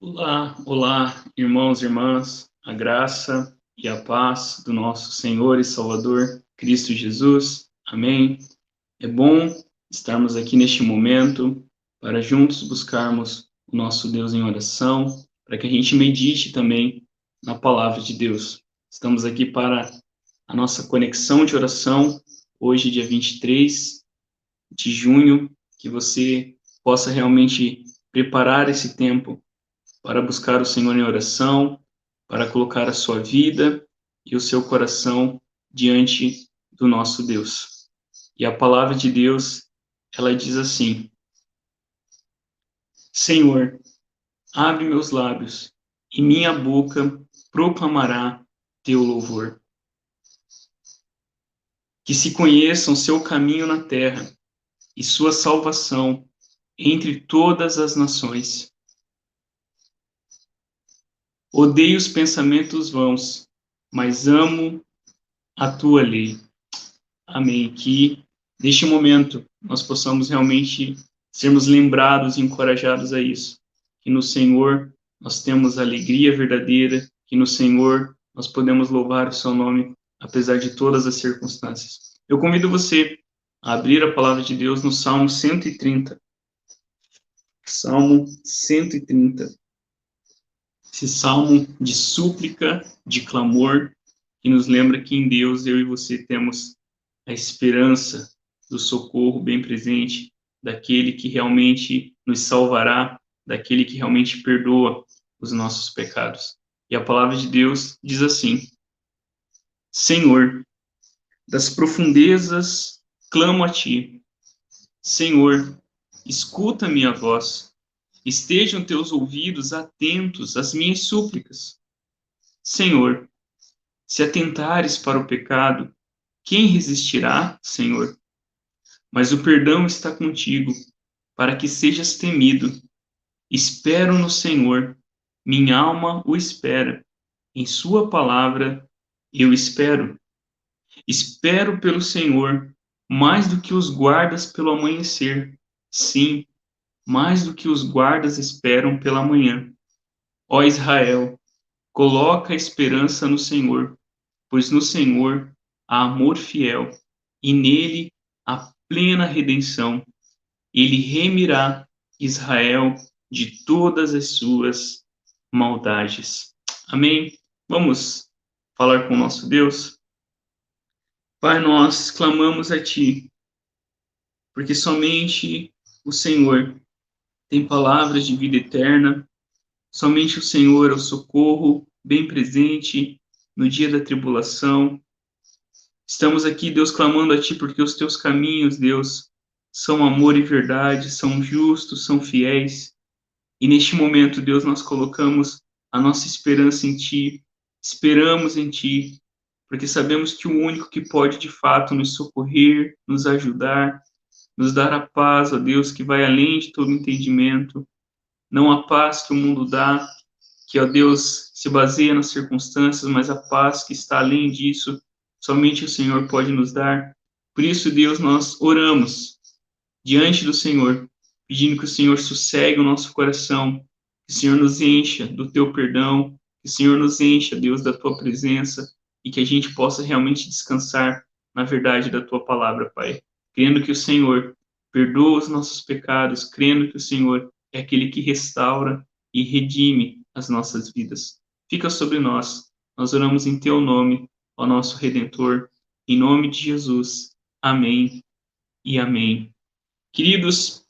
Olá, olá, irmãos e irmãs, a graça e a paz do nosso Senhor e Salvador Cristo Jesus. Amém. É bom estarmos aqui neste momento para juntos buscarmos o nosso Deus em oração, para que a gente medite também na palavra de Deus. Estamos aqui para a nossa conexão de oração, hoje, dia 23 de junho, que você possa realmente preparar esse tempo para buscar o Senhor em oração, para colocar a sua vida e o seu coração diante do nosso Deus. E a palavra de Deus, ela diz assim: Senhor, abre meus lábios e minha boca proclamará teu louvor. Que se conheçam seu caminho na terra e sua salvação entre todas as nações. Odeio os pensamentos vãos, mas amo a tua lei. Amém. Que neste momento nós possamos realmente sermos lembrados e encorajados a isso. Que no Senhor nós temos alegria verdadeira, que no Senhor nós podemos louvar o seu nome, apesar de todas as circunstâncias. Eu convido você a abrir a palavra de Deus no Salmo 130. Salmo 130. Esse salmo de súplica, de clamor, que nos lembra que em Deus eu e você temos a esperança do socorro bem presente, daquele que realmente nos salvará, daquele que realmente perdoa os nossos pecados. E a palavra de Deus diz assim: Senhor, das profundezas clamo a ti. Senhor, escuta minha voz. Estejam teus ouvidos atentos às minhas súplicas. Senhor, se atentares para o pecado, quem resistirá, Senhor? Mas o perdão está contigo, para que sejas temido. Espero no Senhor, minha alma o espera. Em sua palavra eu espero. Espero pelo Senhor, mais do que os guardas pelo amanhecer. Sim, mais do que os guardas esperam pela manhã. Ó Israel, coloca a esperança no Senhor, pois no Senhor há amor fiel, e nele há plena redenção. Ele remirá Israel de todas as suas maldades. Amém? Vamos falar com o nosso Deus? Pai, nós clamamos a Ti, porque somente o Senhor tem palavras de vida eterna, somente o Senhor é o socorro bem presente no dia da tribulação. Estamos aqui, Deus, clamando a Ti, porque os Teus caminhos, Deus, são amor e verdade, são justos, são fiéis. E neste momento, Deus, nós colocamos a nossa esperança em Ti, esperamos em Ti, porque sabemos que o único que pode, de fato, nos socorrer, nos ajudar, nos dar a paz, ó Deus, que vai além de todo entendimento, não a paz que o mundo dá, que, ó Deus, se baseia nas circunstâncias, mas a paz que está além disso, somente o Senhor pode nos dar. Por isso, Deus, nós oramos diante do Senhor, pedindo que o Senhor sossegue o nosso coração, que o Senhor nos encha do teu perdão, que o Senhor nos encha, Deus, da tua presença e que a gente possa realmente descansar na verdade da tua palavra, Pai. Crendo que o Senhor perdoa os nossos pecados, crendo que o Senhor é aquele que restaura e redime as nossas vidas. Fica sobre nós. Nós oramos em teu nome, ó nosso Redentor, em nome de Jesus. Amém e amém. Queridos,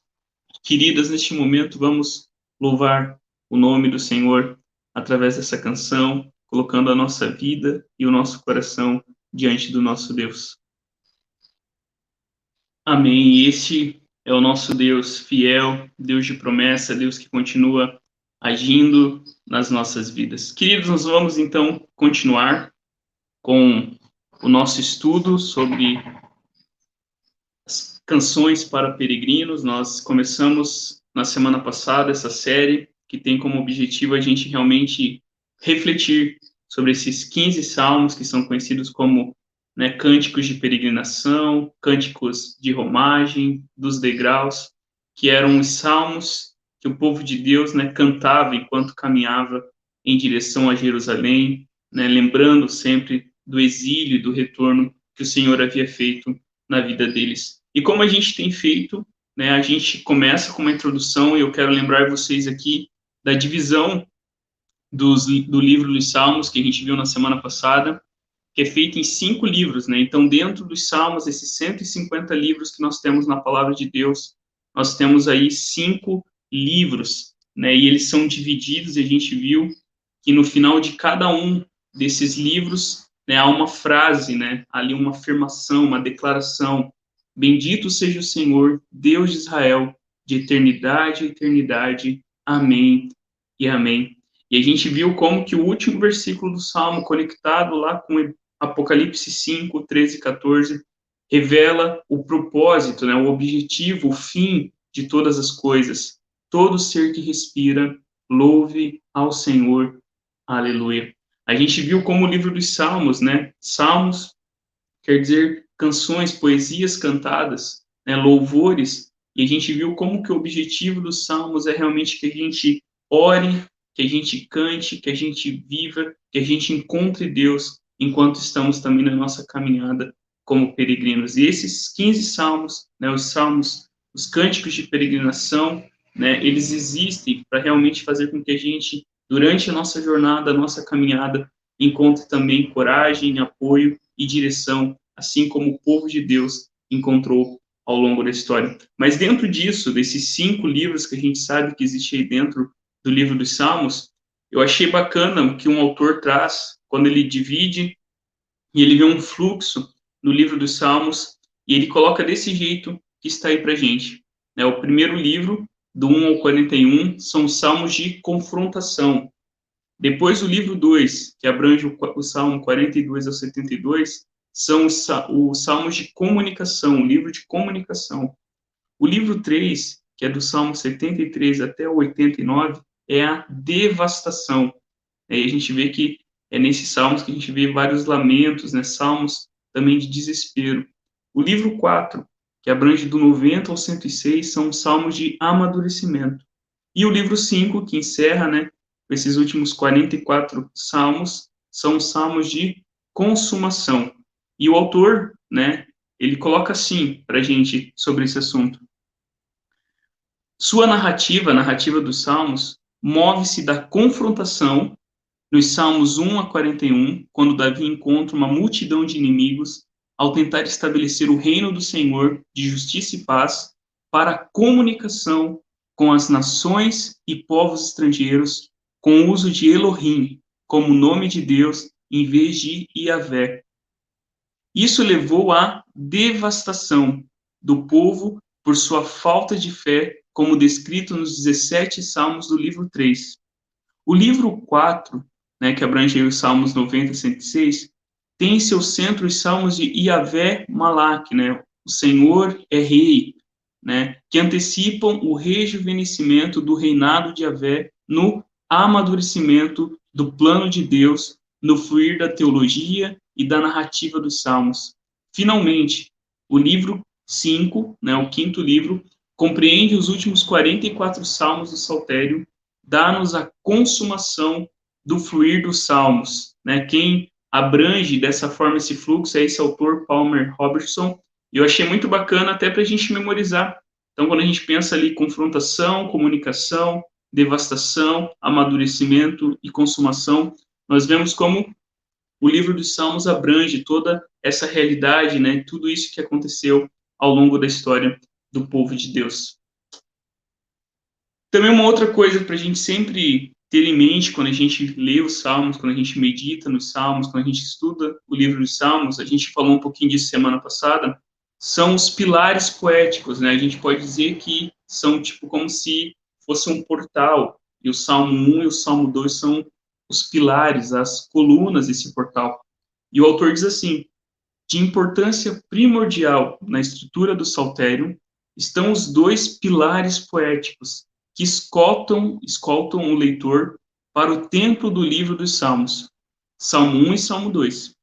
queridas, neste momento vamos louvar o nome do Senhor através dessa canção, colocando a nossa vida e o nosso coração diante do nosso Deus. Amém. E este é o nosso Deus fiel, Deus de promessa, Deus que continua agindo nas nossas vidas. Queridos, nós vamos então continuar com o nosso estudo sobre as canções para peregrinos. Nós começamos na semana passada essa série que tem como objetivo a gente realmente refletir sobre esses 15 salmos que são conhecidos como, né, cânticos de peregrinação, cânticos de romagem, dos degraus, que eram os salmos que o povo de Deus, né, cantava enquanto caminhava em direção a Jerusalém, né, lembrando sempre do exílio e do retorno que o Senhor havia feito na vida deles. E como a gente tem feito, né, a gente começa com uma introdução, e eu quero lembrar vocês aqui da divisão do livro dos Salmos, que a gente viu na semana passada, que é feito em 5 livros, né? Então, dentro dos Salmos, esses 150 livros que nós temos na Palavra de Deus, nós temos aí 5 livros, né? E eles são divididos, e a gente viu que no final de cada um desses livros, né, há uma frase, né? Ali uma afirmação, uma declaração. Bendito seja o Senhor, Deus de Israel, de eternidade a eternidade. Amém e amém. E a gente viu como que o último versículo do Salmo, conectado lá com Apocalipse 5, 13 e 14, revela o propósito, né, o objetivo, o fim de todas as coisas. Todo ser que respira, louve ao Senhor. Aleluia. A gente viu como o livro dos Salmos, né? Salmos quer dizer canções, poesias cantadas, né, louvores, e a gente viu como que o objetivo dos Salmos é realmente que a gente ore, que a gente cante, que a gente viva, que a gente encontre Deus enquanto estamos também na nossa caminhada como peregrinos. E esses 15 salmos, né, os salmos, os cânticos de peregrinação, né, eles existem para realmente fazer com que a gente, durante a nossa jornada, a nossa caminhada, encontre também coragem, apoio e direção, assim como o povo de Deus encontrou ao longo da história. Mas dentro disso, desses 5 livros que a gente sabe que existe aí dentro do livro dos Salmos, eu achei bacana o que um autor traz quando ele divide e ele vê um fluxo no livro dos Salmos e ele coloca desse jeito que está aí para gente. Né? O primeiro livro, do 1 ao 41, são salmos de confrontação. Depois o livro 2, que abrange o Salmo 42 ao 72, são os salmos de comunicação, o livro de comunicação. O livro 3, que é do Salmo 73 até o 89, é a devastação. Aí a gente vê que é nesses salmos que a gente vê vários lamentos, né, salmos também de desespero. O livro 4, que abrange do 90 ao 106, são salmos de amadurecimento. E o livro 5, que encerra, né, esses últimos 44 salmos, são salmos de consumação. E o autor, né, ele coloca assim para a gente sobre esse assunto. Sua narrativa, a narrativa dos salmos, move-se da confrontação nos Salmos 1 a 41, quando Davi encontra uma multidão de inimigos ao tentar estabelecer o reino do Senhor de justiça e paz, para a comunicação com as nações e povos estrangeiros, com o uso de Elohim como nome de Deus em vez de Yahvé. Isso levou à devastação do povo por sua falta de fé, como descrito nos 17 salmos do livro 3. O livro 4, né, que abrange os salmos 90 e 106, tem em seu centro os salmos de Yahvé Malak, né, o Senhor é rei, né, que antecipam o rejuvenescimento do reinado de Yahvé no amadurecimento do plano de Deus, no fluir da teologia e da narrativa dos salmos. Finalmente, o livro 5, né, o quinto livro, compreende os últimos 44 salmos do Saltério, dá-nos a consumação do fluir dos salmos. Né? Quem abrange dessa forma esse fluxo é esse autor, Palmer Robertson, e eu achei muito bacana até para a gente memorizar. Então, quando a gente pensa ali confrontação, comunicação, devastação, amadurecimento e consumação, nós vemos como o livro dos Salmos abrange toda essa realidade, né, tudo isso que aconteceu ao longo da história do povo de Deus. Também uma outra coisa para a gente sempre ter em mente quando a gente lê os Salmos, quando a gente medita nos Salmos, quando a gente estuda o livro dos Salmos, a gente falou um pouquinho disso semana passada, são os pilares poéticos, né? A gente pode dizer que são tipo como se fosse um portal, e o Salmo 1 e o Salmo 2 são os pilares, as colunas desse portal. E o autor diz assim: de importância primordial na estrutura do saltério estão os dois pilares poéticos que escoltam o leitor para o templo do livro dos Salmos, Salmo 1 e Salmo 2.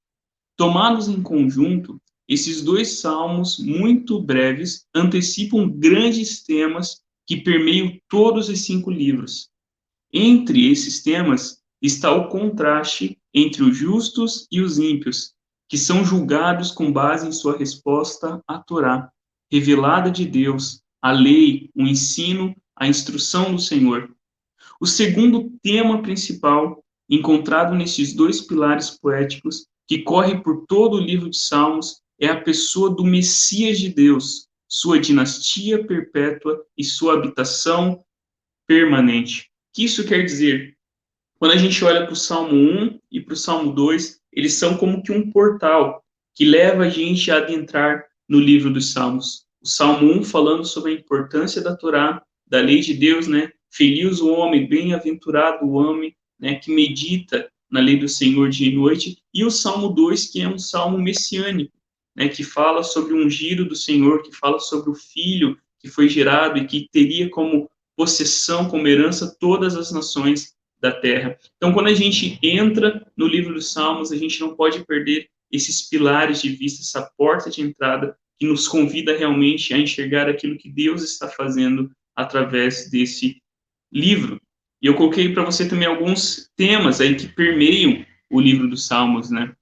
Tomados em conjunto, esses dois salmos muito breves antecipam grandes temas que permeiam todos os 5 livros. Entre esses temas está o contraste entre os justos e os ímpios, que são julgados com base em sua resposta à Torá, revelada de Deus, a lei, o ensino, a instrução do Senhor. O segundo tema principal, encontrado nesses 2 pilares poéticos, que corre por todo o livro de Salmos, é a pessoa do Messias de Deus, sua dinastia perpétua e sua habitação permanente. O que isso quer dizer? Quando a gente olha para o Salmo 1 e para o Salmo 2, eles são como que um portal que leva a gente a adentrar no livro dos Salmos. O Salmo 1 falando sobre a importância da Torá, da lei de Deus, né? Feliz o homem, bem-aventurado o homem, né, que medita na lei do Senhor dia e noite. E o Salmo 2, que é um salmo messiânico, né, que fala sobre o ungido do Senhor, que fala sobre o filho que foi gerado e que teria como possessão, como herança, todas as nações da terra. Então, quando a gente entra no livro dos Salmos, a gente não pode perder esses pilares de vista, essa porta de entrada que nos convida realmente a enxergar aquilo que Deus está fazendo através desse livro. E eu coloquei para você também alguns temas aí que permeiam o livro dos Salmos, né?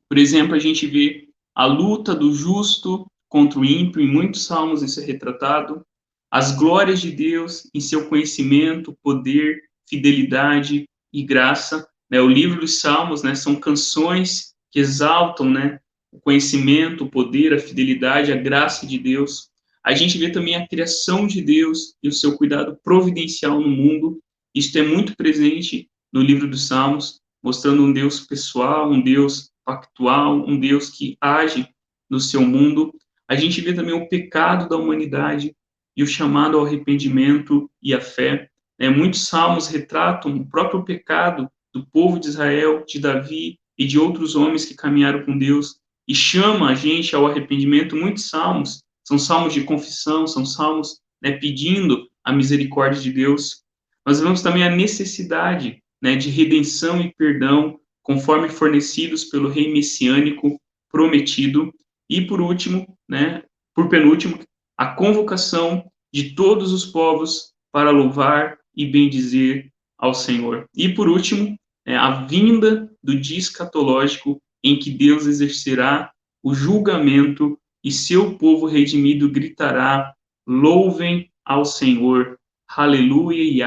Por exemplo, a gente vê a luta do justo contra o ímpio, em muitos salmos isso é retratado, as glórias de Deus em seu conhecimento, poder, fidelidade e graça. Né? O livro dos Salmos, né, são canções que exaltam, né, o conhecimento, o poder, a fidelidade, a graça de Deus. A gente vê também a criação de Deus e o seu cuidado providencial no mundo. Isso é muito presente no livro dos Salmos, mostrando um Deus pessoal, um Deus pactual, um Deus que age no seu mundo. A gente vê também o pecado da humanidade e o chamado ao arrependimento e à fé. Muitos salmos retratam o próprio pecado do povo de Israel, de Davi e de outros homens que caminharam com Deus e chama a gente ao arrependimento. Muitos salmos são salmos de confissão, são salmos, né, pedindo a misericórdia de Deus. Nós vemos também a necessidade, né, de redenção e perdão, conforme fornecidos pelo rei messiânico prometido. E por último, né, por penúltimo, a convocação de todos os povos para louvar e bendizer ao Senhor. E por último, a vinda do dia escatológico em que Deus exercerá o julgamento e seu povo redimido gritará: louvem ao Senhor, aleluia e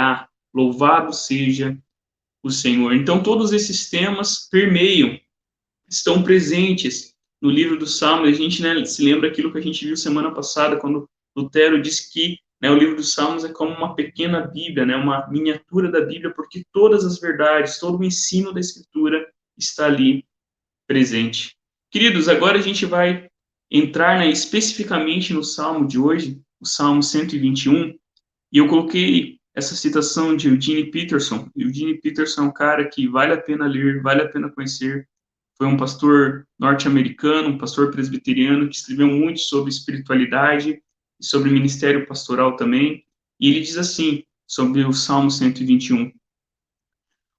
louvado seja o Senhor. Então, todos esses temas permeiam, estão presentes no livro do Salmo. A gente, né, se lembra aquilo que a gente viu semana passada, quando Lutero disse que, né, o livro dos Salmos é como uma pequena Bíblia, né, uma miniatura da Bíblia, porque todas as verdades, todo o ensino da Escritura está ali presente. Queridos, agora a gente vai entrar, né, especificamente no Salmo de hoje, o Salmo 121, e eu coloquei essa citação de Eugene Peterson. Eugene Peterson é um cara que vale a pena ler, vale a pena conhecer. Foi um pastor norte-americano, um pastor presbiteriano, que escreveu muito sobre espiritualidade e sobre ministério pastoral também. E ele diz assim, sobre o Salmo 121.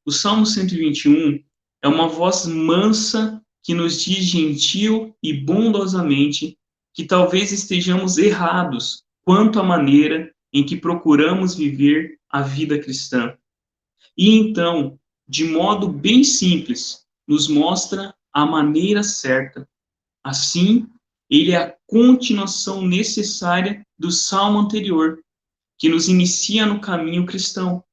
O Salmo 121 é uma voz mansa que nos diz gentil e bondosamente que talvez estejamos errados quanto à maneira em que procuramos viver a vida cristã. E então, de modo bem simples, nos mostra a maneira certa. Assim, ele é a continuação necessária do salmo anterior, que nos inicia no caminho cristão.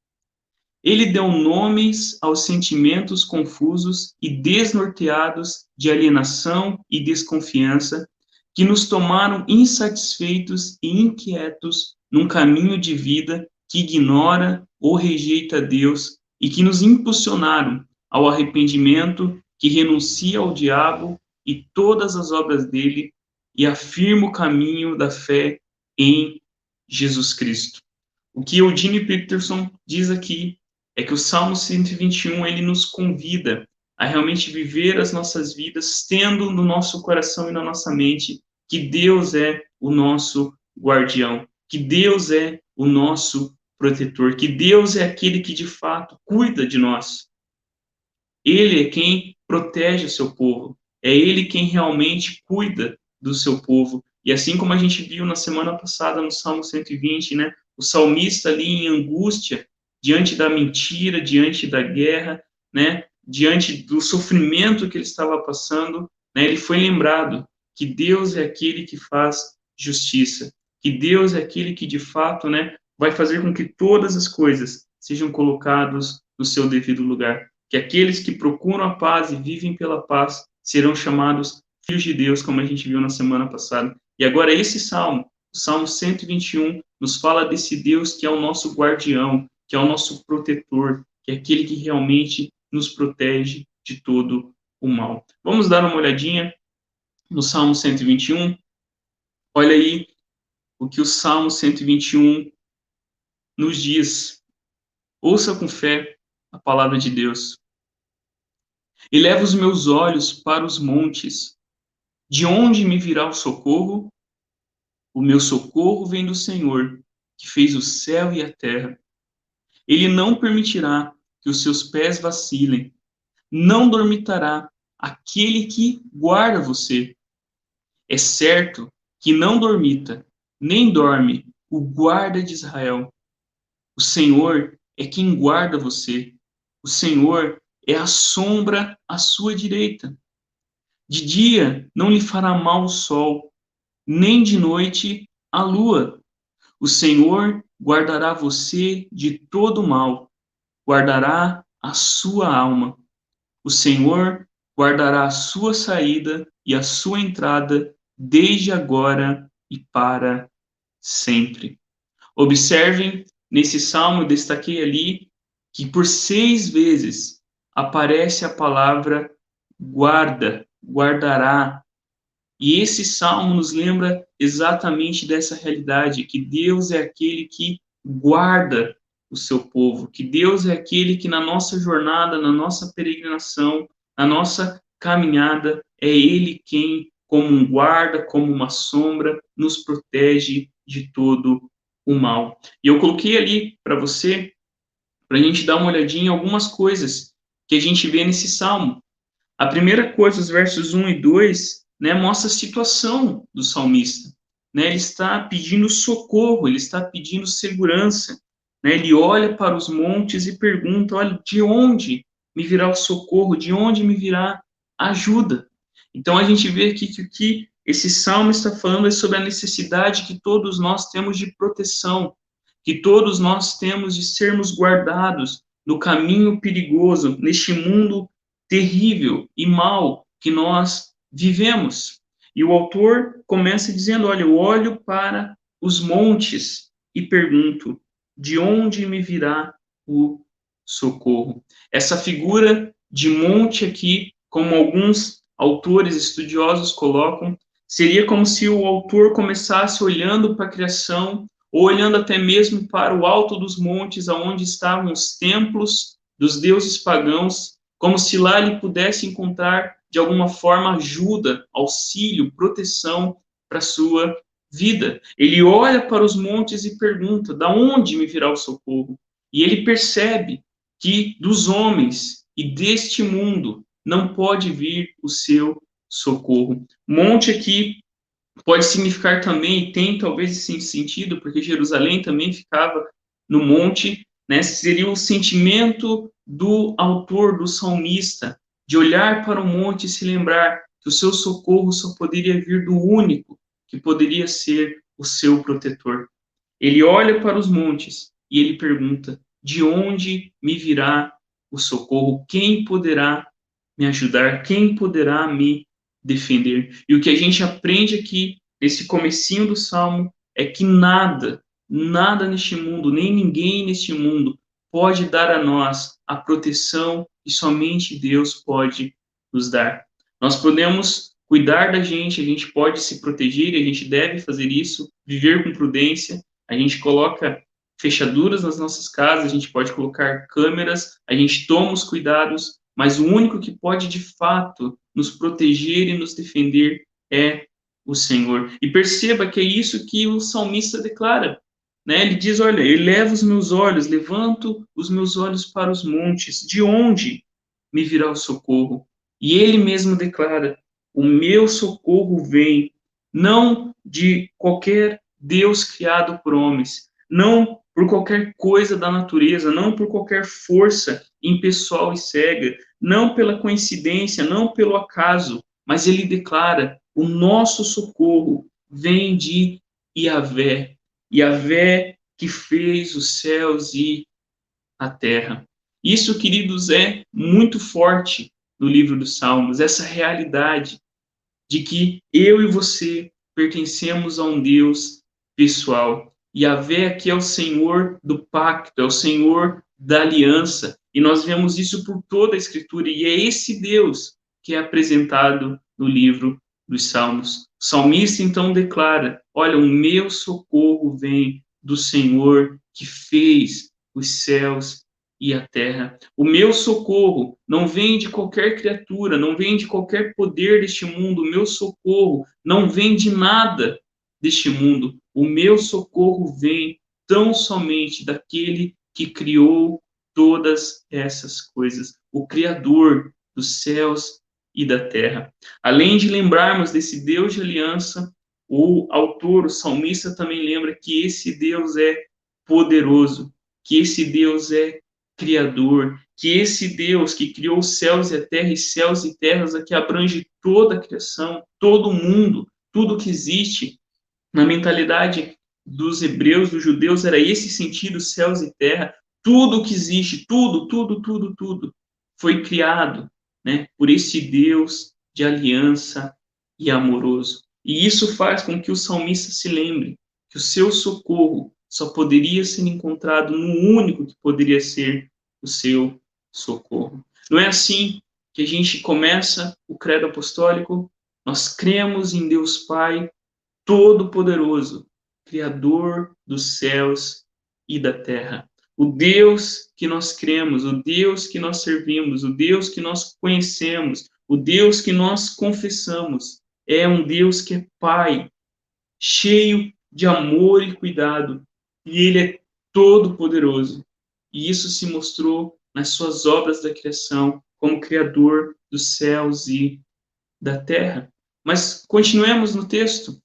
Ele deu nomes aos sentimentos confusos e desnorteados de alienação e desconfiança que nos tomaram insatisfeitos e inquietos num caminho de vida que ignora ou rejeita Deus e que nos impulsionaram ao arrependimento, que renuncia ao diabo e todas as obras dele e afirma o caminho da fé em Jesus Cristo. O que Eugene Peterson diz aqui é que o Salmo 121, ele nos convida a realmente viver as nossas vidas tendo no nosso coração e na nossa mente que Deus é o nosso guardião, que Deus é o nosso protetor, que Deus é aquele que de fato cuida de nós. Ele é quem protege o seu povo, é ele quem realmente cuida do seu povo. E assim como a gente viu na semana passada no Salmo 120, né, o salmista ali em angústia, diante da mentira, diante da guerra, né, diante do sofrimento que ele estava passando, né, ele foi lembrado que Deus é aquele que faz justiça, que Deus é aquele que de fato, né, vai fazer com que todas as coisas sejam colocadas no seu devido lugar, que aqueles que procuram a paz e vivem pela paz serão chamados filhos de Deus, como a gente viu na semana passada. E agora esse salmo, o Salmo 121, nos fala desse Deus que é o nosso guardião, que é o nosso protetor, que é aquele que realmente nos protege de todo o mal. Vamos dar uma olhadinha no Salmo 121. Olha aí o que o Salmo 121 nos diz. Ouça com fé a palavra de Deus. Eleva os meus olhos para os montes. De onde me virá o socorro? O meu socorro vem do Senhor, que fez o céu e a terra. Ele não permitirá que os seus pés vacilem. Não dormitará aquele que guarda você. É certo que não dormita, nem dorme o guarda de Israel. O Senhor é quem guarda você. O Senhor é a sombra à sua direita. De dia não lhe fará mal o sol, nem de noite a lua. O Senhor guardará você de todo mal, guardará a sua alma. O Senhor guardará a sua saída e a sua entrada, desde agora e para sempre. Observem, nesse salmo, eu destaquei ali, que por 6 vezes aparece a palavra guarda, guardará. E esse salmo nos lembra exatamente dessa realidade, que Deus é aquele que guarda o seu povo, que Deus é aquele que na nossa jornada, na nossa peregrinação, na nossa caminhada, é Ele quem, como um guarda, como uma sombra, nos protege de todo o mal. E eu coloquei ali para você, para a gente dar uma olhadinha em algumas coisas que a gente vê nesse salmo. A primeira coisa, os versos 1 e 2, né, mostra a situação do salmista. Né? Ele está pedindo socorro, ele está pedindo segurança. Né? Ele olha para os montes e pergunta, olha, de onde me virá o socorro? De onde me virá a ajuda? Então, a gente vê aqui que o que esse salmo está falando é sobre a necessidade que todos nós temos de proteção, que todos nós temos de sermos guardados no caminho perigoso, neste mundo terrível e mal que nós vivemos. E o autor começa dizendo, olha, eu olho para os montes e pergunto, de onde me virá o socorro? Essa figura de monte aqui, como alguns autores estudiosos colocam, seria como se o autor começasse olhando para a criação, ou olhando até mesmo para o alto dos montes, aonde estavam os templos dos deuses pagãos, como se lá ele pudesse encontrar, de alguma forma, ajuda, auxílio, proteção para a sua vida. Ele olha para os montes e pergunta, da onde me virá o socorro? E ele percebe que dos homens e deste mundo não pode vir o seu socorro. Monte aqui pode significar também, e tem talvez esse sentido, porque Jerusalém também ficava no monte, né? Seria o sentimento do autor, do salmista, de olhar para o monte e se lembrar que o seu socorro só poderia vir do único que poderia ser o seu protetor. Ele olha para os montes e ele pergunta, de onde me virá o socorro? Quem poderá me ajudar? Quem poderá me defender? E o que a gente aprende aqui, nesse comecinho do Salmo, é que nada neste mundo, nem ninguém neste mundo pode dar a nós a proteção que somente Deus pode nos dar. Nós podemos cuidar da gente, a gente pode se proteger, a gente deve fazer isso, viver com prudência, a gente coloca fechaduras nas nossas casas, a gente pode colocar câmeras, a gente toma os cuidados, mas o único que pode de fato nos proteger e nos defender é o Senhor. E perceba que é isso que o salmista declara, né? Ele diz, olha, eleva os meus olhos, levanto os meus olhos para os montes, de onde me virá o socorro? E ele mesmo declara, o meu socorro vem não de qualquer Deus criado por homens, não por qualquer coisa da natureza, não por qualquer força impessoal e cega, não pela coincidência, não pelo acaso, mas ele declara: o nosso socorro vem de Yahvé, Yahvé que fez os céus e a terra. Isso, queridos, é muito forte no livro dos Salmos, essa realidade de que eu e você pertencemos a um Deus pessoal. Yahvé aqui é o Senhor do pacto, é o Senhor da aliança, e nós vemos isso por toda a Escritura, e é esse Deus que é apresentado no livro dos Salmos. O salmista então declara: olha, o meu socorro vem do Senhor que fez os céus e a terra. O meu socorro não vem de qualquer criatura, não vem de qualquer poder deste mundo. O meu socorro não vem de nada deste mundo. O meu socorro vem tão somente daquele que criou todas essas coisas, o Criador dos céus e da terra. Além de lembrarmos desse Deus de aliança, o autor, o salmista, também lembra que esse Deus é poderoso, que esse Deus é Criador, que esse Deus que criou os céus e a terra, e céus e terras, que abrange toda a criação, todo o mundo, tudo que existe, na mentalidade dos hebreus, dos judeus, era esse sentido, céus e terra, tudo que existe, tudo, foi criado, né, por esse Deus de aliança e amoroso. E isso faz com que o salmista se lembre que o seu socorro só poderia ser encontrado no único que poderia ser o seu socorro. Não é assim que a gente começa o credo apostólico? Nós cremos em Deus Pai Todo-Poderoso, Criador dos céus e da terra. O Deus que nós cremos, o Deus que nós servimos, o Deus que nós conhecemos, o Deus que nós confessamos, é um Deus que é Pai, cheio de amor e cuidado, e Ele é todo-poderoso. E isso se mostrou nas suas obras da criação, como Criador dos céus e da terra. Mas continuemos no texto.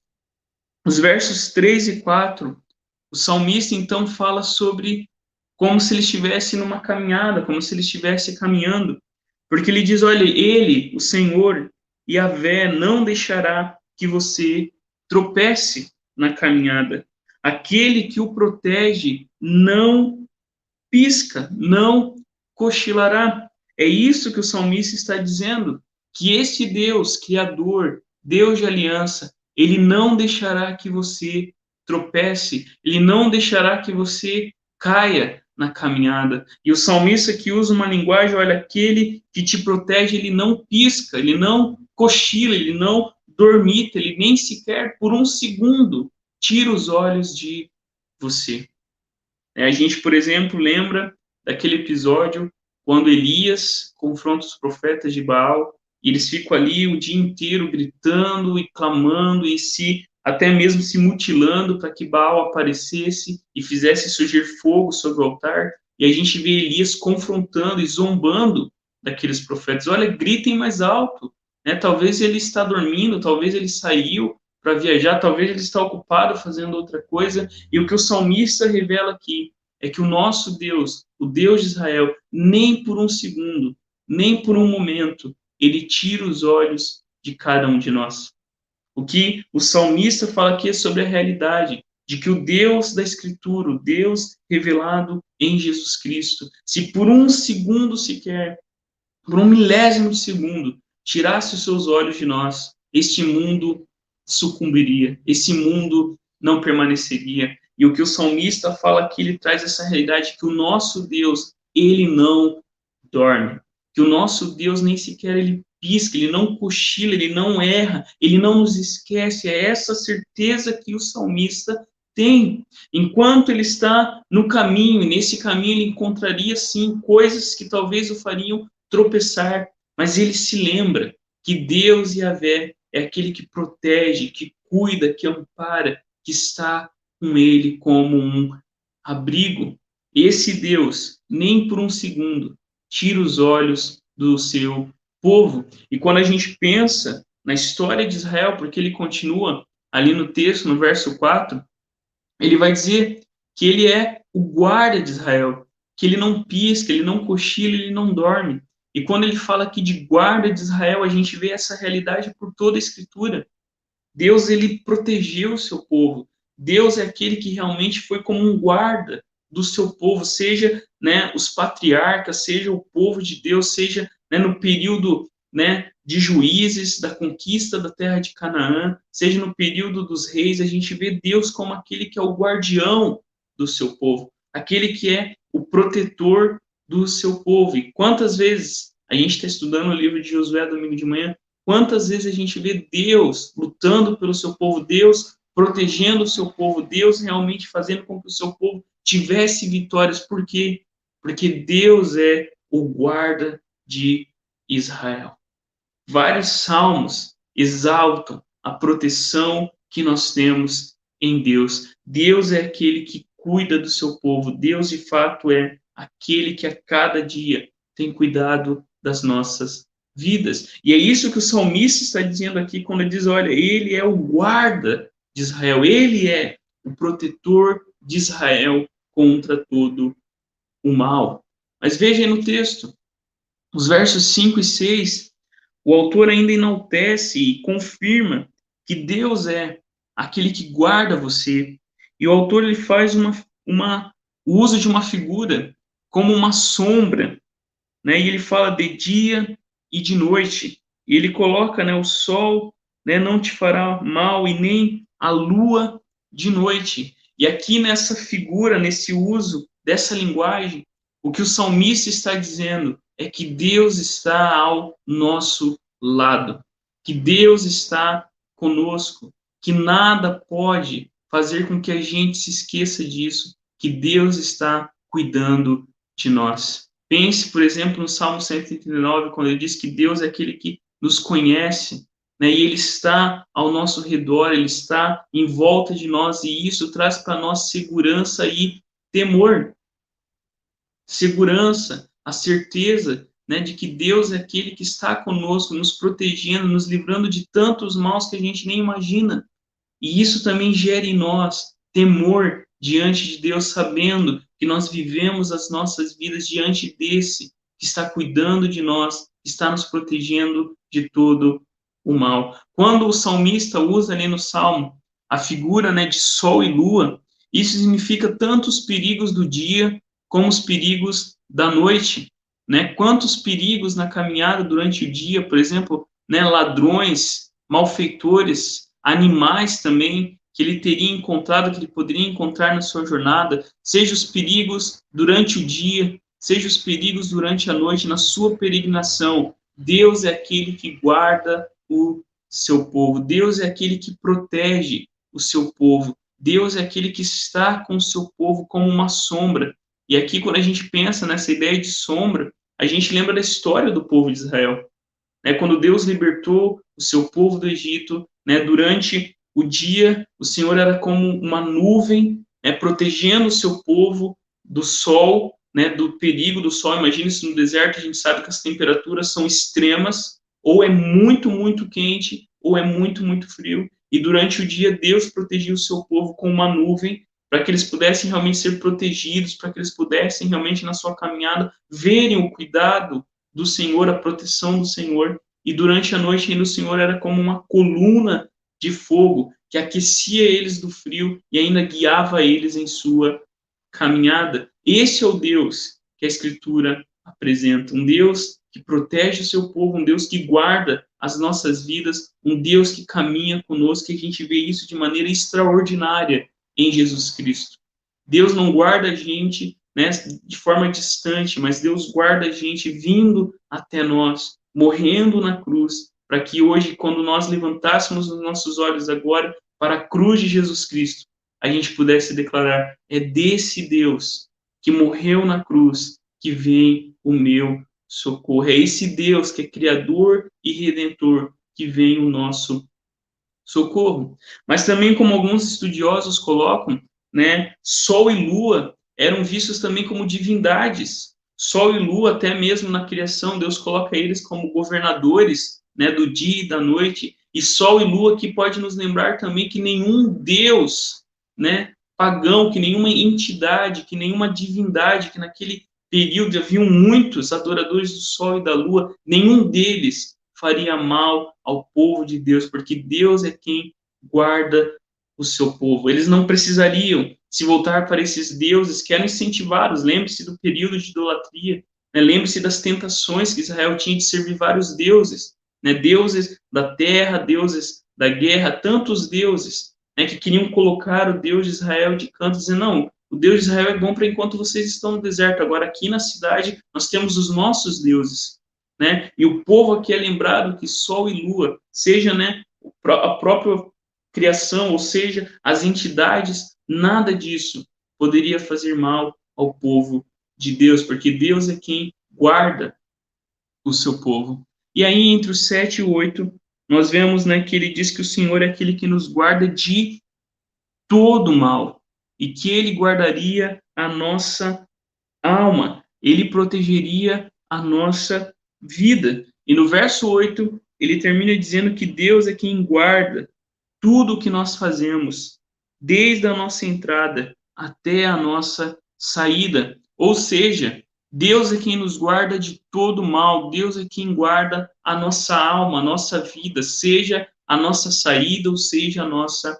Os versos 3 e 4, o salmista então fala sobre como se ele estivesse numa caminhada, como se ele estivesse caminhando, porque ele diz: olha, ele, o Senhor, Yahvé, não deixará que você tropece na caminhada. Aquele que o protege não pisca, não cochilará. É isso que o salmista está dizendo, que este Deus, Criador, Deus de aliança, ele não deixará que você tropece, ele não deixará que você caia na caminhada. E o salmista que usa uma linguagem, olha, aquele que te protege, ele não pisca, ele não cochila, ele não dormita, ele nem sequer por um segundo tira os olhos de você. A gente, por exemplo, lembra daquele episódio quando Elias confronta os profetas de Baal, e eles ficam ali o dia inteiro gritando e clamando e até mesmo se mutilando para que Baal aparecesse e fizesse surgir fogo sobre o altar. E a gente vê Elias confrontando e zombando daqueles profetas. Olha, gritem mais alto, né? Talvez ele está dormindo, talvez ele saiu para viajar, talvez ele está ocupado fazendo outra coisa. E o que o salmista revela aqui é que o nosso Deus, o Deus de Israel, nem por um segundo, nem por um momento, ele tira os olhos de cada um de nós. O que o salmista fala aqui é sobre a realidade de que o Deus da Escritura, o Deus revelado em Jesus Cristo, se por um segundo sequer, por um milésimo de segundo, tirasse os seus olhos de nós, este mundo sucumbiria, esse mundo não permaneceria. E o que o salmista fala aqui, ele traz essa realidade que o nosso Deus, ele não dorme, que o nosso Deus nem sequer ele pisca, ele não cochila, ele não erra, ele não nos esquece. É essa certeza que o salmista tem. Enquanto ele está no caminho, e nesse caminho ele encontraria, sim, coisas que talvez o fariam tropeçar, mas ele se lembra que Deus, Yahvé, é aquele que protege, que cuida, que ampara, que está com ele como um abrigo. Esse Deus, nem por um segundo, tira os olhos do seu povo. E quando a gente pensa na história de Israel, porque ele continua ali no texto, no verso 4, ele vai dizer que ele é o guarda de Israel, que ele não pisca, ele não cochila, ele não dorme. E quando ele fala aqui de guarda de Israel, a gente vê essa realidade por toda a Escritura. Deus, ele protegeu o seu povo. Deus é aquele que realmente foi como um guarda do seu povo, seja, né, os patriarcas, seja o povo de Deus, seja, né, no período, né, de juízes, da conquista da terra de Canaã, seja no período dos reis, a gente vê Deus como aquele que é o guardião do seu povo, aquele que é o protetor do seu povo. E quantas vezes a gente está estudando o livro de Josué domingo de manhã, quantas vezes a gente vê Deus lutando pelo seu povo, Deus protegendo o seu povo, Deus realmente fazendo com que o seu povo tivesse vitórias. Por quê? Porque Deus é o guarda de Israel. Vários salmos exaltam a proteção que nós temos em Deus. Deus é aquele que cuida do seu povo. Deus, de fato, é aquele que a cada dia tem cuidado das nossas vidas. E é isso que o salmista está dizendo aqui quando ele diz, olha, ele é o guarda de Israel, ele é o protetor de Israel contra todo o mal. Mas veja aí no texto, os versos 5 e 6, o autor ainda enaltece e confirma que Deus é aquele que guarda você. E o autor ele faz o uso de uma figura como uma sombra, né? E ele fala de dia e de noite. E ele coloca, né, o sol, né, não te fará mal e nem a lua de noite. E aqui nessa figura, nesse uso dessa linguagem, o que o salmista está dizendo é que Deus está ao nosso lado, que Deus está conosco, que nada pode fazer com que a gente se esqueça disso, que Deus está cuidando de nós. Pense, por exemplo, no Salmo 139, quando ele diz que Deus é aquele que nos conhece, né, e Ele está ao nosso redor, Ele está em volta de nós, e isso traz para nós segurança e temor. Segurança, a certeza, né, de que Deus é aquele que está conosco, nos protegendo, nos livrando de tantos maus que a gente nem imagina. E isso também gera em nós temor diante de Deus, sabendo que nós vivemos as nossas vidas diante desse que está cuidando de nós, que está nos protegendo de todo o mal. Quando o salmista usa ali no Salmo a figura, né, de sol e lua, isso significa tanto os perigos do dia como os perigos da noite, né? Quantos perigos na caminhada durante o dia, por exemplo, né, ladrões, malfeitores, animais também que ele teria encontrado, que ele poderia encontrar na sua jornada, seja os perigos durante o dia, seja os perigos durante a noite, na sua peregrinação. Deus é aquele que guarda o seu povo, Deus é aquele que protege o seu povo, Deus é aquele que está com o seu povo como uma sombra. E aqui, quando a gente pensa nessa ideia de sombra, a gente lembra da história do povo de Israel. Né? Quando Deus libertou o seu povo do Egito, né, durante o dia, o Senhor era como uma nuvem, né, protegendo o seu povo do sol, né, do perigo do sol. Imagine se no deserto a gente sabe que as temperaturas são extremas, ou é muito, muito quente, ou é muito, muito frio. E durante o dia, Deus protegia o seu povo com uma nuvem, para que eles pudessem realmente ser protegidos, para que eles pudessem realmente, na sua caminhada, verem o cuidado do Senhor, a proteção do Senhor. E durante a noite ainda o Senhor era como uma coluna de fogo que aquecia eles do frio e ainda guiava eles em sua caminhada. Esse é o Deus que a Escritura apresenta, um Deus que protege o seu povo, um Deus que guarda as nossas vidas, um Deus que caminha conosco, e a gente vê isso de maneira extraordinária em Jesus Cristo. Deus não guarda a gente, né, de forma distante, mas Deus guarda a gente vindo até nós, morrendo na cruz, para que hoje, quando nós levantássemos os nossos olhos agora para a cruz de Jesus Cristo, a gente pudesse declarar: é desse Deus que morreu na cruz que vem o meu socorro. É esse Deus que é Criador e Redentor que vem o nosso socorro. Mas também, como alguns estudiosos colocam, né, Sol e Lua eram vistos também como divindades. Sol e Lua, até mesmo na criação, Deus coloca eles como governadores, né, do dia e da noite. E Sol e Lua que pode nos lembrar também que nenhum Deus, né, pagão, que nenhuma entidade, que nenhuma divindade, que naquele período haviam muitos adoradores do sol e da lua, nenhum deles faria mal ao povo de Deus, porque Deus é quem guarda o seu povo. Eles não precisariam se voltar para esses deuses que eram incentivados. Lembre-se do período de idolatria, né? Lembre-se das tentações que Israel tinha de servir vários deuses, né? Deuses da terra, deuses da guerra, tantos deuses, né, que queriam colocar o Deus de Israel de canto, dizendo, não, o Deus de Israel é bom para enquanto vocês estão no deserto, agora aqui na cidade nós temos os nossos deuses, né? E o povo aqui é lembrado que sol e lua, seja, né, a própria criação, ou seja, as entidades, nada disso poderia fazer mal ao povo de Deus, porque Deus é quem guarda o seu povo. E aí, entre o 7 e o 8, nós vemos, né, que ele diz que o Senhor é aquele que nos guarda de todo mal, e que ele guardaria a nossa alma, ele protegeria a nossa vida. E no verso 8, ele termina dizendo que Deus é quem guarda tudo o que nós fazemos, desde a nossa entrada até a nossa saída. Ou seja, Deus é quem nos guarda de todo mal, Deus é quem guarda a nossa alma, a nossa vida, seja a nossa saída ou seja a nossa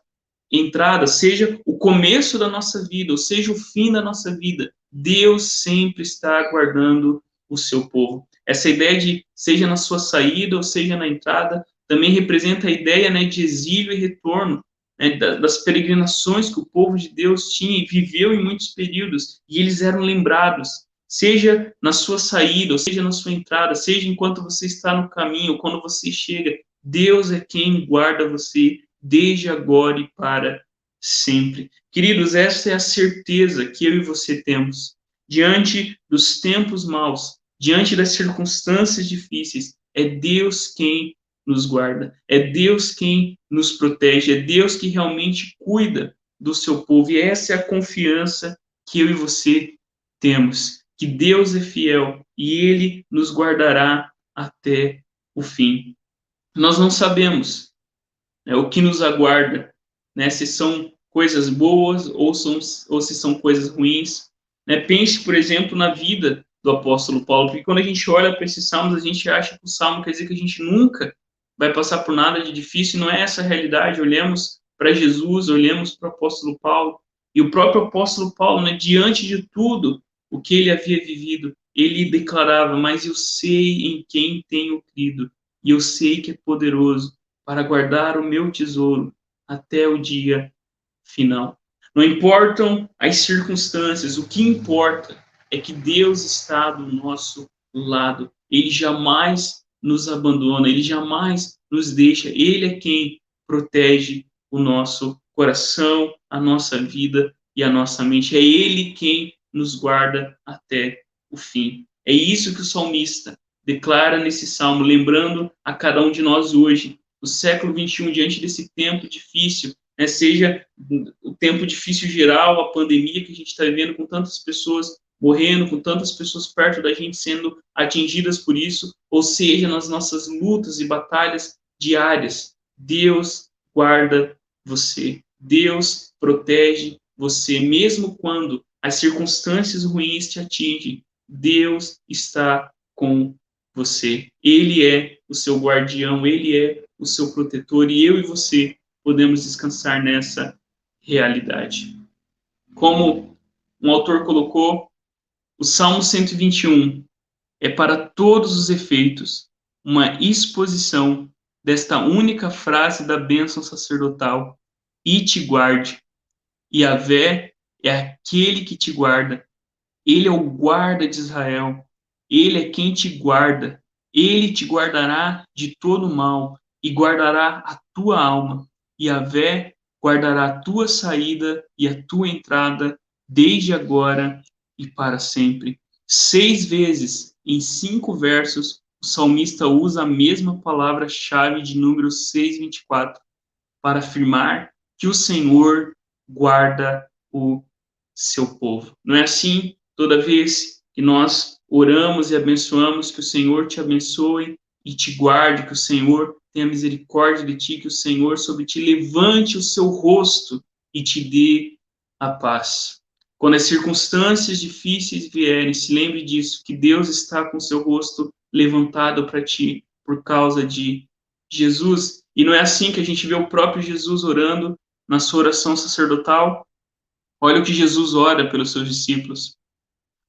entrada, seja o começo da nossa vida ou seja o fim da nossa vida. Deus sempre está guardando o seu povo. Essa ideia de seja na sua saída ou seja na entrada também representa a ideia, né, de exílio e retorno, né, das peregrinações que o povo de Deus tinha e viveu em muitos períodos, e eles eram lembrados, seja na sua saída, ou seja na sua entrada, seja enquanto você está no caminho, ou quando você chega, Deus é quem guarda você desde agora e para sempre. Queridos, essa é a certeza que eu e você temos. Diante dos tempos maus, diante das circunstâncias difíceis, é Deus quem nos guarda, é Deus quem nos protege, é Deus que realmente cuida do seu povo. E essa é a confiança que eu e você temos, que Deus é fiel e Ele nos guardará até o fim. Nós não sabemos, né, o que nos aguarda, né, se são coisas boas ou se são coisas ruins. Né? Pense, por exemplo, na vida do apóstolo Paulo, porque quando a gente olha para esses salmos, a gente acha que o salmo quer dizer que a gente nunca vai passar por nada de difícil, e não é essa a realidade. Olhamos para Jesus, olhamos para o apóstolo Paulo, e o próprio apóstolo Paulo, né, diante de tudo o que ele havia vivido, ele declarava, mas eu sei em quem tenho crido, e eu sei que é poderoso para guardar o meu tesouro até o dia final. Não importam as circunstâncias, o que importa é que Deus está do nosso lado. Ele jamais nos abandona, ele jamais nos deixa. Ele é quem protege o nosso coração, a nossa vida e a nossa mente. É ele quem nos guarda até o fim. É isso que o salmista declara nesse salmo, lembrando a cada um de nós hoje, no século 21, diante desse tempo difícil, né, seja o tempo difícil geral, a pandemia que a gente está vivendo, com tantas pessoas morrendo, com tantas pessoas perto da gente sendo atingidas por isso, ou seja, nas nossas lutas e batalhas diárias, Deus guarda você, Deus protege você, mesmo quando as circunstâncias ruins te atingem, Deus está com você. Ele é o seu guardião, ele é o seu protetor, e eu e você podemos descansar nessa realidade. Como um autor colocou, o Salmo 121 é para todos os efeitos uma exposição desta única frase da bênção sacerdotal: e te guarde. Yahvé é aquele que te guarda. Ele é o guarda de Israel. Ele é quem te guarda. Ele te guardará de todo mal e guardará a tua alma. Yahvé guardará a tua saída e a tua entrada desde agora e para sempre. 6 vezes em 5 versos, o salmista usa a mesma palavra-chave de número 624 para afirmar que o Senhor guarda o seu povo. Não é assim? Toda vez que nós oramos e abençoamos, que o Senhor te abençoe e te guarde, que o Senhor tenha misericórdia de ti, que o Senhor sobre ti levante o seu rosto e te dê a paz. Quando as circunstâncias difíceis vierem, se lembre disso, que Deus está com seu rosto levantado para ti por causa de Jesus. E não é assim que a gente vê o próprio Jesus orando na sua oração sacerdotal? Olha o que Jesus ora pelos seus discípulos.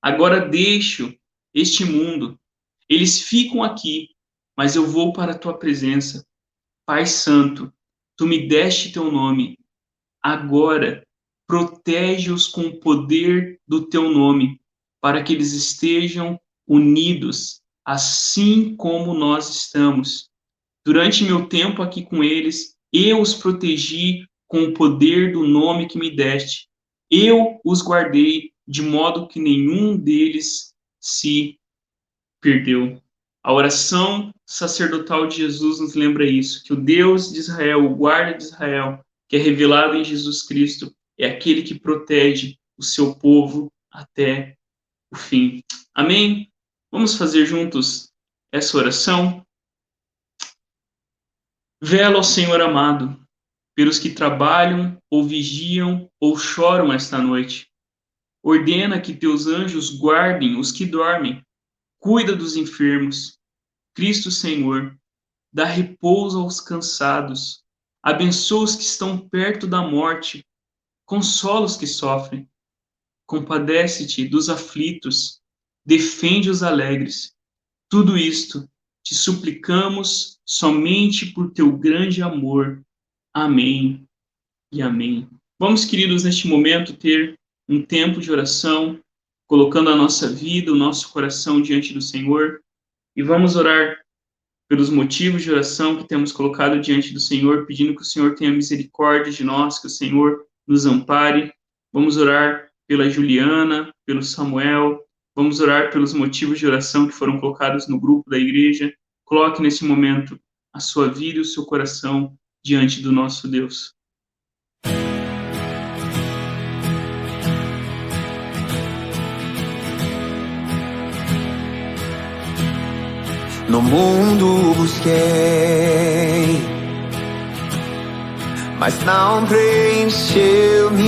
Agora deixo este mundo. Eles ficam aqui, mas eu vou para a tua presença. Pai Santo, tu me deste teu nome. Agora, protege-os com o poder do teu nome, para que eles estejam unidos, assim como nós estamos. Durante meu tempo aqui com eles, eu os protegi com o poder do nome que me deste. Eu os guardei, de modo que nenhum deles se perdeu. A oração sacerdotal de Jesus nos lembra isso, que o Deus de Israel, o guarda de Israel, que é revelado em Jesus Cristo, é aquele que protege o seu povo até o fim. Amém? Vamos fazer juntos essa oração? Vela ao Senhor amado, pelos que trabalham, ou vigiam, ou choram esta noite. Ordena que teus anjos guardem os que dormem. Cuida dos enfermos. Cristo Senhor, dá repouso aos cansados. Abençoa os que estão perto da morte. Consola os que sofrem. Compadece-te dos aflitos. Defende os alegres. Tudo isto te suplicamos somente por teu grande amor. Amém e amém. Vamos, queridos, neste momento ter um tempo de oração, colocando a nossa vida, o nosso coração diante do Senhor, e vamos orar pelos motivos de oração que temos colocado diante do Senhor, pedindo que o Senhor tenha misericórdia de nós, que o Senhor nos ampare. Vamos orar pela Juliana, pelo Samuel, vamos orar pelos motivos de oração que foram colocados no grupo da igreja. Coloque nesse momento a sua vida e o seu coração diante do nosso Deus. No mundo busquei, mas não preencheu-me.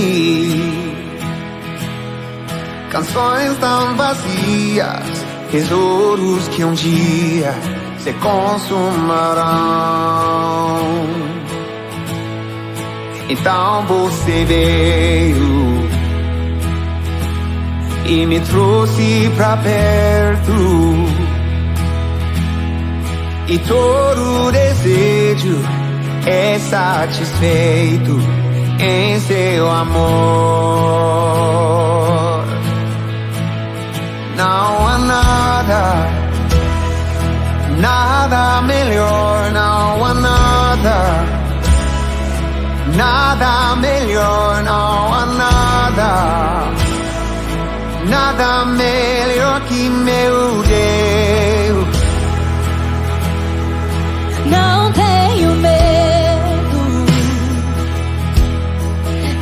Canções tão vazias, tesouros que um dia se consumarão. Então você veio e me trouxe pra perto. E todo desejo é satisfeito em seu amor. Não há nada, nada melhor. Não há nada, nada melhor. Não há nada, nada melhor que meu Deus. Não tenho medo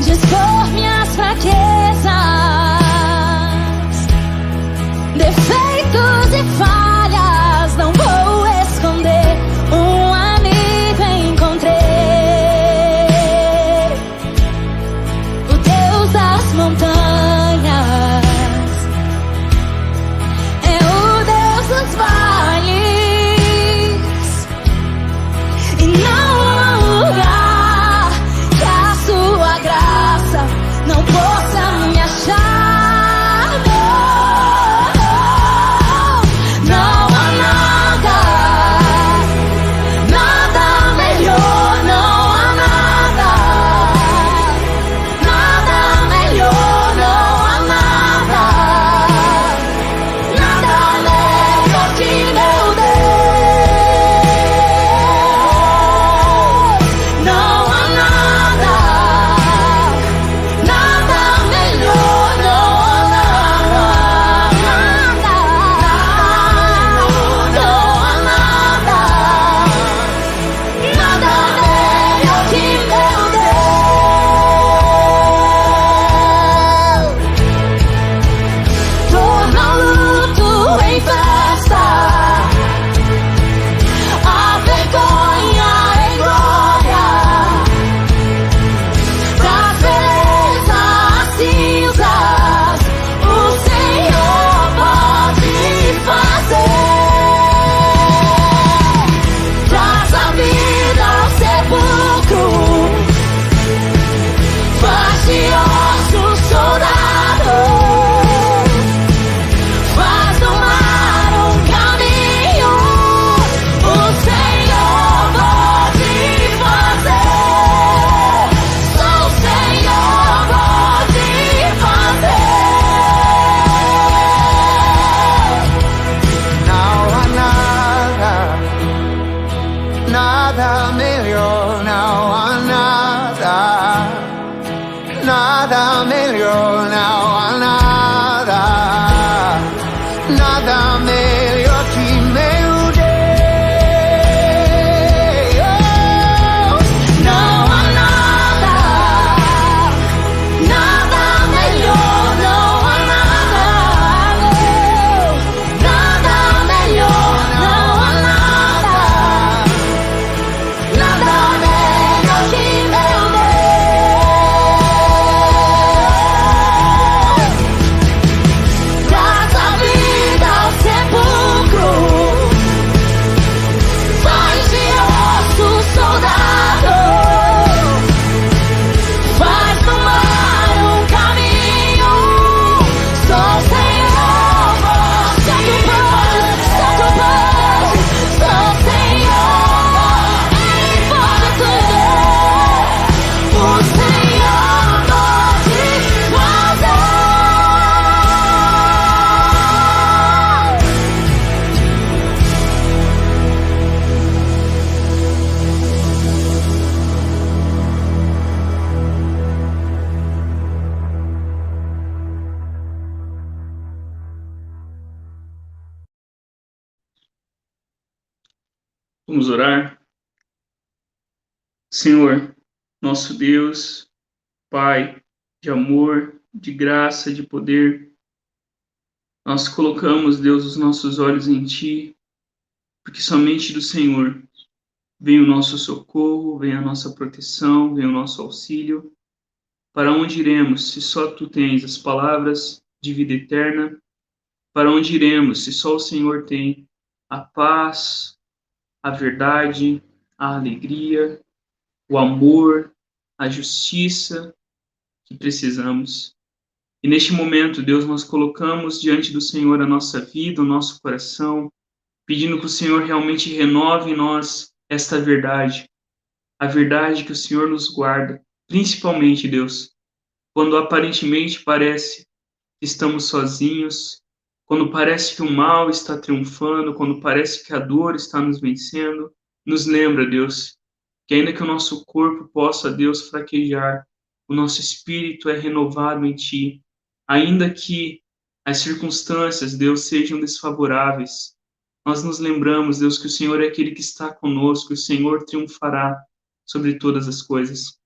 de expor minhas fraquezas, defeitos e falhas. Não vou esconder, um amigo encontrei, o Deus das montanhas, é o Deus do Vamos orar. Senhor, nosso Deus, Pai de amor, de graça, de poder, nós colocamos, Deus, os nossos olhos em Ti, porque somente do Senhor vem o nosso socorro, vem a nossa proteção, vem o nosso auxílio. Para onde iremos, se só Tu tens as palavras de vida eterna? Para onde iremos, se só o Senhor tem a paz, a verdade, a alegria, o amor, a justiça que precisamos? E neste momento, Deus, nós colocamos diante do Senhor a nossa vida, o nosso coração, pedindo que o Senhor realmente renove em nós esta verdade, a verdade que o Senhor nos guarda, principalmente, Deus, quando aparentemente parece que estamos sozinhos, quando parece que o mal está triunfando, quando parece que a dor está nos vencendo. Nos lembra, Deus, que ainda que o nosso corpo possa, Deus, fraquejar, o nosso espírito é renovado em Ti. Ainda que as circunstâncias, Deus, sejam desfavoráveis, nós nos lembramos, Deus, que o Senhor é aquele que está conosco, que o Senhor triunfará sobre todas as coisas.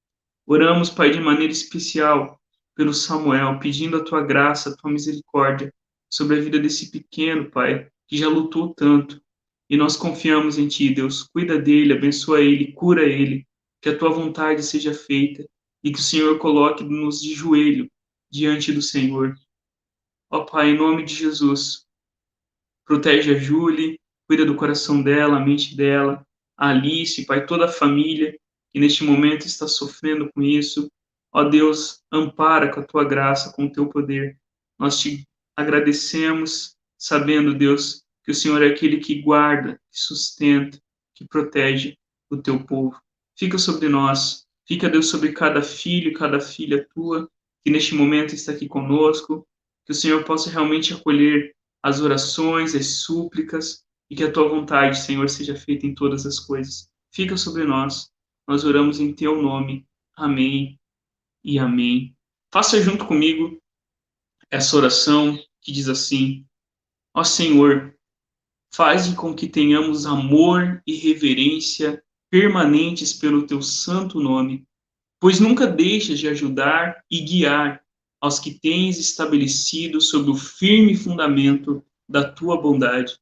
Oramos, Pai, de maneira especial pelo Samuel, pedindo a Tua graça, a Tua misericórdia sobre a vida desse pequeno, Pai, que já lutou tanto. E nós confiamos em Ti, Deus. Cuida dele, abençoa ele, cura ele, que a Tua vontade seja feita e que o Senhor coloque-nos de joelho diante do Senhor. Ó Pai, em nome de Jesus, protege a Júlia, cuida do coração dela, a mente dela, a Alice, Pai, toda a família que neste momento está sofrendo com isso. Ó Deus, ampara com a Tua graça, com o Teu poder. Nós Te agradecemos, sabendo, Deus, que o Senhor é aquele que guarda, que sustenta, que protege o Teu povo. Fica sobre nós, fica, Deus, sobre cada filho e cada filha Tua, que neste momento está aqui conosco, que o Senhor possa realmente acolher as orações, as súplicas, e que a Tua vontade, Senhor, seja feita em todas as coisas. Fica sobre nós, nós oramos em Teu nome. Amém e amém. Faça junto comigo essa oração que diz assim: ó Senhor, faze com que tenhamos amor e reverência permanentes pelo Teu santo nome, pois nunca deixas de ajudar e guiar aos que tens estabelecido sob o firme fundamento da Tua bondade.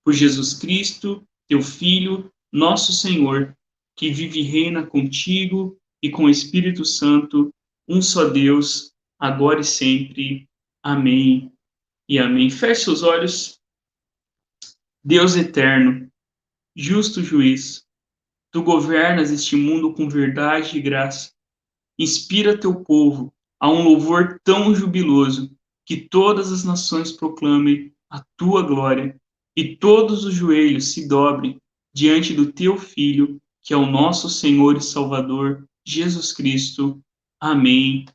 Por Jesus Cristo, Teu Filho, nosso Senhor, que vive e reina contigo e com o Espírito Santo, um só Deus, agora e sempre. Amém e amém. Feche seus olhos. Deus eterno, justo juiz, Tu governas este mundo com verdade e graça. Inspira Teu povo a um louvor tão jubiloso que todas as nações proclamem a Tua glória e todos os joelhos se dobrem diante do Teu Filho, que é o nosso Senhor e Salvador, Jesus Cristo. Amém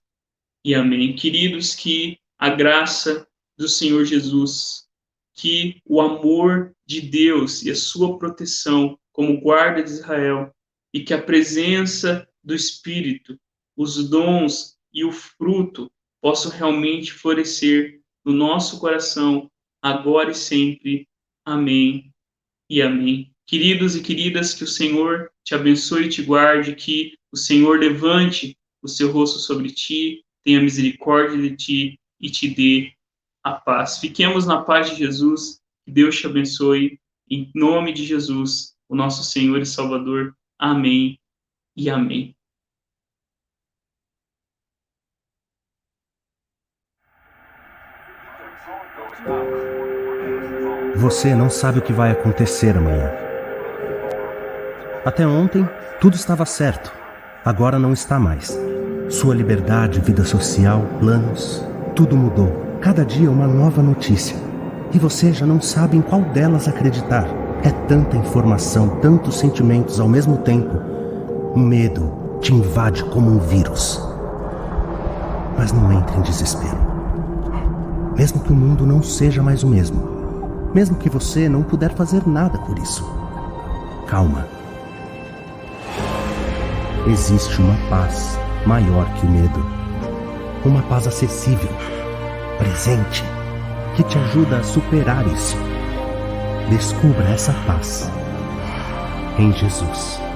e amém. Queridos, que a graça do Senhor Jesus, que o amor de Deus e a sua proteção como guarda de Israel, e que a presença do Espírito, os dons e o fruto possam realmente florescer no nosso coração, agora e sempre. Amém e amém. Queridos e queridas, que o Senhor te abençoe e te guarde, que o Senhor levante o seu rosto sobre ti, tenha misericórdia de ti e te dê a paz. Fiquemos na paz de Jesus, que Deus te abençoe, em nome de Jesus, o nosso Senhor e Salvador. Amém e amém. Você não sabe o que vai acontecer amanhã. Até ontem, tudo estava certo. Agora não está mais. Sua liberdade, vida social, planos, tudo mudou. Cada dia uma nova notícia. E você já não sabe em qual delas acreditar. É tanta informação, tantos sentimentos ao mesmo tempo. O medo te invade como um vírus. Mas não entre em desespero. Mesmo que o mundo não seja mais o mesmo. Mesmo que você não puder fazer nada por isso. Calma. Existe uma paz maior que o medo. Uma paz acessível, presente, que te ajuda a superar isso. Descubra essa paz. em Jesus.